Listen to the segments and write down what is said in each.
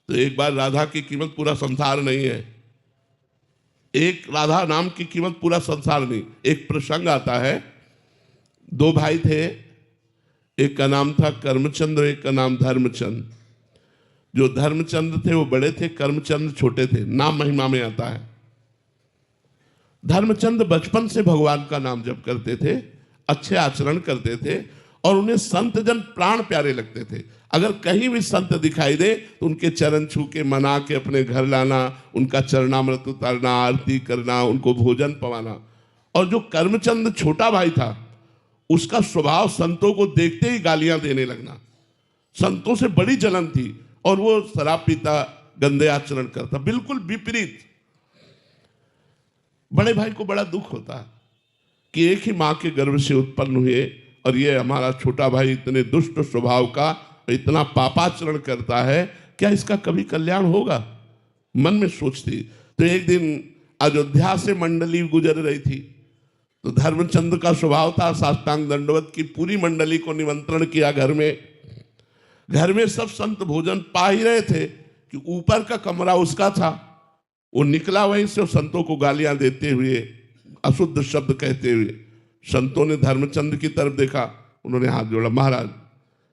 तो एक बार राधा की कीमत पूरा संसार नहीं है, एक राधा नाम की कीमत पूरा संसार नहीं। एक प्रसंग आता है, दो भाई थे, एक का नाम था कर्मचंद्र, एक का नाम धर्मचंद। जो धर्मचंद्र थे वो बड़े थे, कर्मचंद्र छोटे थे। नाम महिमा में आता है। धर्मचंद्र बचपन से भगवान का नाम जप करते थे, अच्छे आचरण करते थे और उन्हें संत जन प्राण प्यारे लगते थे। अगर कहीं भी संत दिखाई दे तो उनके चरण छू के मना के अपने घर लाना, उनका चरणामृत उतारना, आरती करना, उनको भोजन पवाना। और जो कर्मचंद छोटा भाई था, उसका स्वभाव संतों को देखते ही गालियां देने लगना। संतों से बड़ी जलन थी और वो शराब पीता, गंदे आचरण करता, बिल्कुल विपरीत। बड़े भाई को बड़ा दुख होता कि एक ही मां के गर्भ से उत्पन्न हुए और ये हमारा छोटा भाई इतने दुष्ट स्वभाव का, इतना पापाचरण करता है, क्या इसका कभी कल्याण होगा? मन में सोचती। तो एक दिन अयोध्या से मंडली गुजर रही थी, तो धर्मचंद्र का स्वभाव था साष्टांग दंडवत की पूरी मंडली को निमंत्रण किया घर में। घर में सब संत भोजन पा ही रहे थे कि ऊपर का कमरा उसका था। वो निकला वहीं से संतों को गालियां देते हुए, अशुद्ध शब्द कहते हुए। संतों ने धर्मचंद्र की तरफ देखा, उन्होंने हाथ जोड़ा, महाराज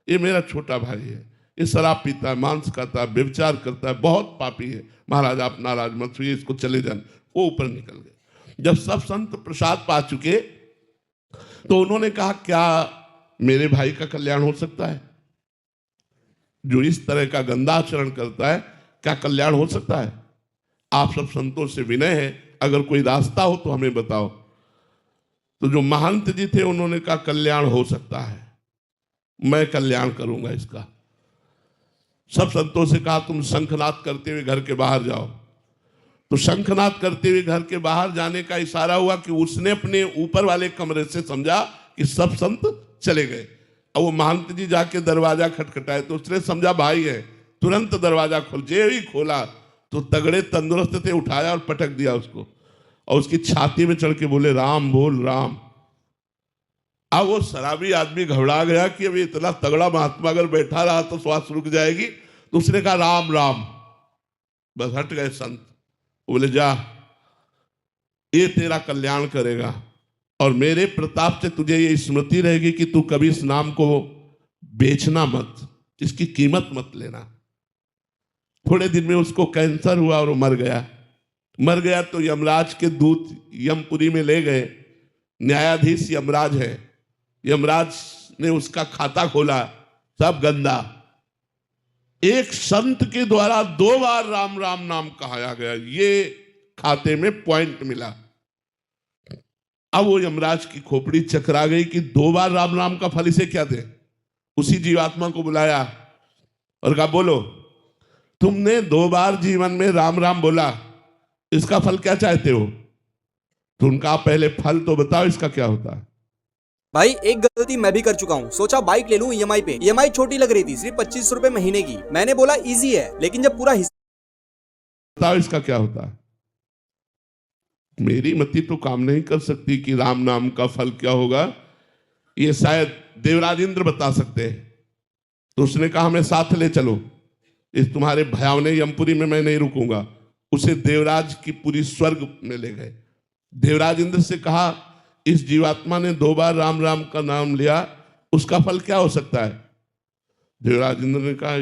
ये मेरा छोटा भाई है, ये शराब पीता है, मांस खाता है, व्यभिचार करता है, बहुत पापी है, महाराज आप नाराज मत हुइए, इसको चले जाने। वो ऊपर निकल गए। जब सब संत प्रसाद पा चुके तो उन्होंने कहा, क्या मेरे भाई का कल्याण हो सकता है? जो इस तरह का गंदा आचरण करता है, क्या कल्याण हो सकता है? आप सब संतों से विनय है, अगर कोई रास्ता हो तो हमें बताओ। तो जो महंत जी थे उन्होंने कहा, कल्याण हो सकता है, मैं कल्याण करूंगा इसका। सब संतों से कहा, तुम शंखनाद करते हुए घर के बाहर जाओ। तो शंखनाद करते हुए घर के बाहर जाने का इशारा हुआ कि उसने अपने ऊपर वाले कमरे से समझा कि सब संत चले गए। और वो महंत जी जाके दरवाजा खटखटाए तो उसने समझा भाई है, तुरंत दरवाजा खोल। जे ही खोला तो तगड़े तंदुरुस्त थे, उठाया और पटक दिया उसको और उसकी छाती में चढ़ के बोले, राम बोल राम। अब वो शराबी आदमी घबरा गया कि अभी इतना तगड़ा महात्मा अगर बैठा रहा तो श्वास रुक जाएगी। तो उसने कहा, राम राम। बस हट गए संत। बोले, जा, ये तेरा कल्याण करेगा और मेरे प्रताप से तुझे ये स्मृति रहेगी कि तू कभी इस नाम को बेचना मत, इसकी कीमत मत लेना। थोड़े दिन में उसको कैंसर हुआ और वो मर गया। मर गया तो यमराज के दूत यमपुरी में ले गए। न्यायाधीश यमराज है। यमराज ने उसका खाता खोला, सब गंदा। एक संत के द्वारा 2 बार राम राम नाम कहाया गया, ये खाते में पॉइंट मिला। अब वो यमराज की खोपड़ी चकरा गई कि 2 बार राम राम का फल इसे क्या दे। उसी जीवात्मा को बुलाया और कहा, बोलो तुमने 2 बार जीवन में राम राम बोला, इसका फल क्या चाहते हो? तो उनका पहले फल तो बताओ, इसका क्या होता है? भाई एक गलती मैं भी कर चुका हूँ। सोचा बाइक ले लूं ईएमआई पे। ईएमआई छोटी लग रही थी, सिर्फ 25 रुपए महीने की। मैंने बोला इजी है, लेकिन जब पूरा बताओ इसका क्या होता है? मेरी मति तो काम नहीं कर सकती कि राम नाम का फल क्या होगा। ये शायद देवराज इंद्र बता सकते हैं। तो उसने कहा, हमें साथ ले चलो, इस तुम्हारे भयावने यमपुरी में मैं नहीं रुकूंगा। उसे देवराज की पुरी स्वर्ग में ले गए। देवराज इंद्र से कहा, इस जीवात्मा ने 2 बार राम राम का नाम लिया, उसका फल क्या हो सकता है? देवराज इंद्र ने कहा,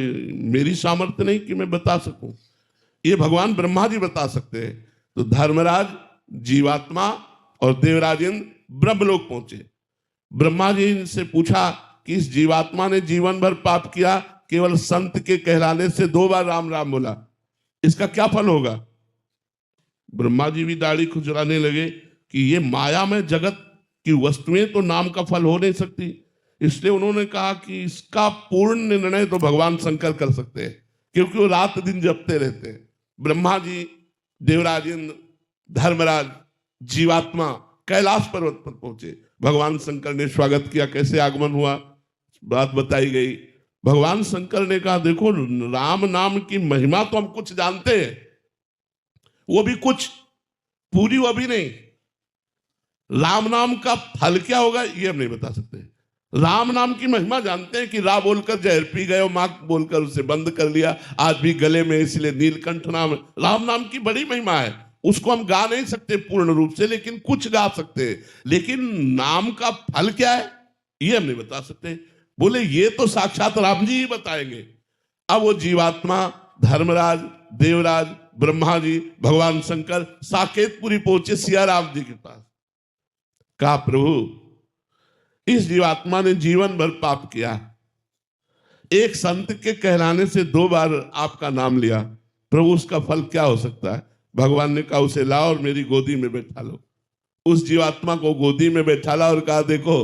मेरी सामर्थ्य नहीं कि मैं बता सकूं, ये भगवान ब्रह्मा जी बता सकते हैं। तो धर्मराज, जीवात्मा और देवराज इंद्र ब्रह्मलोक पहुंचे। ब्रह्मा जी से पूछा कि इस जीवात्मा ने जीवन भर पाप किया, केवल संत के कहलाने से 2 बार राम राम बोला, इसका क्या फल होगा? ब्रह्मा जी भी दाढ़ी खुजलाने लगे कि ये माया में जगत की वस्तुएं तो नाम का फल हो नहीं सकती। इसलिए उन्होंने कहा कि इसका पूर्ण निर्णय तो भगवान शंकर कर सकते हैं, क्योंकि वो रात दिन जपते रहते हैं। ब्रह्मा जी, देवराज इंद्र, धर्मराज, जीवात्मा कैलाश पर्वत पर पहुंचे। भगवान शंकर ने स्वागत किया। कैसे आगमन हुआ, बात बताई गई। भगवान शंकर ने कहा, देखो राम नाम की महिमा तो हम कुछ जानते हैं, वो भी कुछ, पूरी वो भी नहीं। राम नाम का फल क्या होगा ये हम नहीं बता सकते। राम नाम की महिमा जानते हैं कि रा बोलकर जहर पी गए और मां बोलकर उसे बंद कर लिया, आज भी गले में इसलिए नीलकंठ नाम। राम नाम की बड़ी महिमा है, उसको हम गा नहीं सकते पूर्ण रूप से, लेकिन कुछ गा सकते हैं। लेकिन नाम का फल क्या है ये हम नहीं बता सकते। बोले ये तो साक्षात राम जी ही बताएंगे। अब वो जीवात्मा धर्मराज, देवराज, ब्रह्मा जी, भगवान शंकर साकेतपुरी पहुंचे सिया राम जी के पास। कहा प्रभु इस जीवात्मा ने जीवन भर पाप किया, एक संत के कहलाने से 2 बार आपका नाम लिया, प्रभु उसका फल क्या हो सकता है? भगवान ने कहा उसे लाओ और मेरी गोदी में बैठा लो। उस जीवात्मा को गोदी में बैठा ला और कहा देखो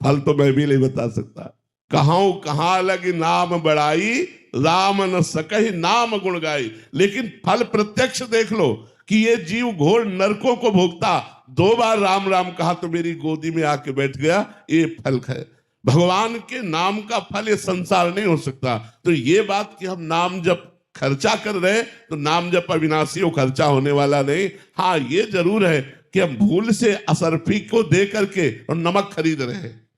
फल तो मैं भी नहीं बता सकता, कहाँ लगी नाम बढ़ाई, राम न सकहि नाम गुण गाई। लेकिन फल प्रत्यक्ष देख लो कि ये जीव घोर नरकों को भोगता, 2 बार राम राम कहा तो मेरी गोदी में आके बैठ गया, ये फल है। भगवान के नाम का फल ये संसार नहीं हो सकता। तो ये बात कि हम नाम जब खर्चा कर रहे तो नाम जब अविनाशी हो, खर्चा होने वाला नहीं। हाँ ये जरूर है कि हम भूल से असरफी को दे करके और नमक खरीद रहे हैं,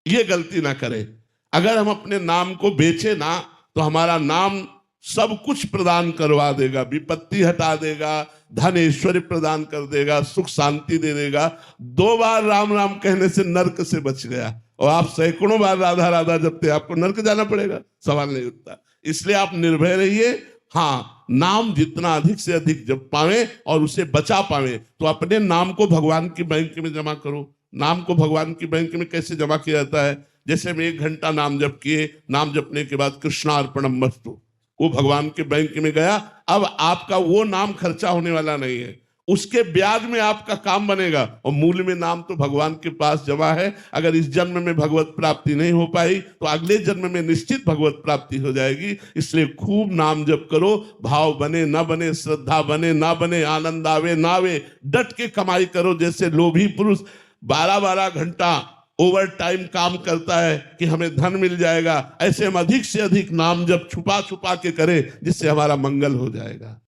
ये गलती ना करें। अगर हम अपने नाम को बेचे ना तो हमारा नाम सब कुछ प्रदान करवा देगा, विपत्ति हटा देगा, धन ऐश्वर्य प्रदान कर देगा, सुख शांति दे देगा। 2 बार राम राम कहने से नरक से बच गया, और आप सैकड़ों बार राधा राधा जपते आपको नरक जाना पड़ेगा, सवाल नहीं उठता। इसलिए आप निर्भय रहिए। हाँ नाम जितना अधिक से अधिक जप पावे और उसे बचा पावे, तो अपने नाम को भगवान की बैंक में जमा करो। नाम को भगवान की बैंक में कैसे जमा किया जाता है? जैसे हम 1 घंटा नाम जप किए, नाम जपने के बाद कृष्णार्पणमस्तु, वो भगवान के बैंक में गया। अब आपका वो नाम खर्चा होने वाला नहीं है, उसके ब्याज में आपका काम बनेगा, और मूल में नाम तो भगवान के पास जमा है। अगर इस जन्म में भगवत प्राप्ति नहीं हो पाई तो अगले जन्म में निश्चित भगवत प्राप्ति हो जाएगी। इसलिए खूब नाम जप करो, भाव बने ना बने, श्रद्धा बने ना बने, आनंद आवे ना आवे, डट के कमाई करो। जैसे लोभी पुरुष 12-12 घंटा ओवर टाइम काम करता है कि हमें धन मिल जाएगा, ऐसे हम अधिक से अधिक नाम जप छुपा छुपा के करें, जिससे हमारा मंगल हो जाएगा।